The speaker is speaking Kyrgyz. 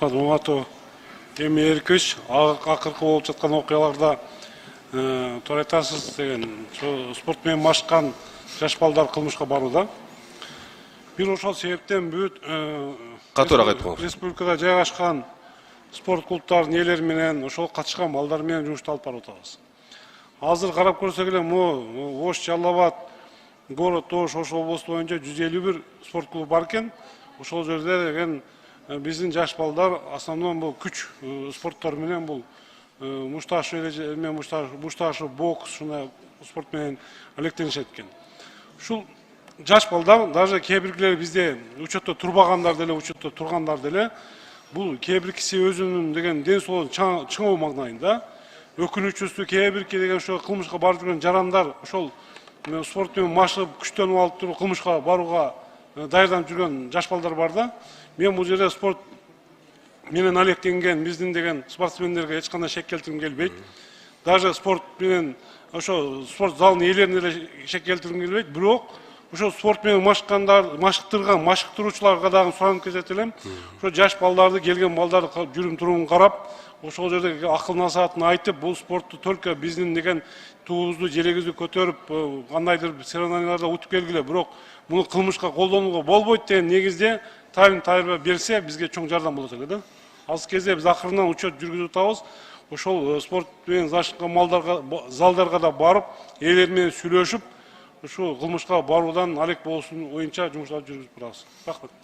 Асмат Маматов, эми Эркич, акыркы болуп жаткан окуяларда туура айтасыз деген спорт менен машыккан жаш балдар кылмышка барууда. Бир ошол себептен бүт катуураак айткыңыз. республикада жайгашкан спорт клубтардын ээлери менен ошол катышкан балдар менен жумушту алып барып атабыз. Азыр карап көрсөк эле могу Ош, Жалал Абад, город Ош, Ош облусу боюнча 151 спорт клубу бар экен. Ошол жерде деген биздин жаш балдар основном бул күч спорттор менен бул мушташу менен мушташу бокс ушундай спорт менен алектенишет экен. Ушул жаш балдар даже кээ биркилери бизде учетто турбагандар деле, учетто тургандар деле бул кээ биркиси өзүнүн деген ден соолугун чыңоо магдайында өкүнүчүсү кээ бирки деген ошо кылмышка барып жүргөн жарандар ошол спорт менен машыгып күчтөнүп алып туруп кылмышка барууга даярданып жүргөн жаш балдар бар да. Мен бул жерде спорт менен алектенген биздин деген спортсмендерге эч кандай шек келтиргим келбейт. Даже спорт менен ошо спорт залынын ээлерине деле шек келтиргим келбейт. Бирок ошо спорт менен машыктырган машыктыруучуларга дагы суранып кетет элем. Ошо жаш балдарды, келген балдарды жүрүм турумун карап, ошол жерде акыл насаатын айтып, бул спортту только биздин деген туубузду, желегибизди көтөрүп, кандайдыр соревнованияларда утуп келгиле, бирок муну кылмышка колдонууга болбойт деген негизде тайын берсе, бизге чоң жардам болот эле да. Азыр кезде биз акырынан учет жүргүзүп атабыз. Ошол спорт менен зашыккан залдарга да барып, ээлери менен сүйлөшүп, ушу кылмышка баруудан алек болуусун боюнча жумуштарды жүргүзүп турабыз. Рахмат.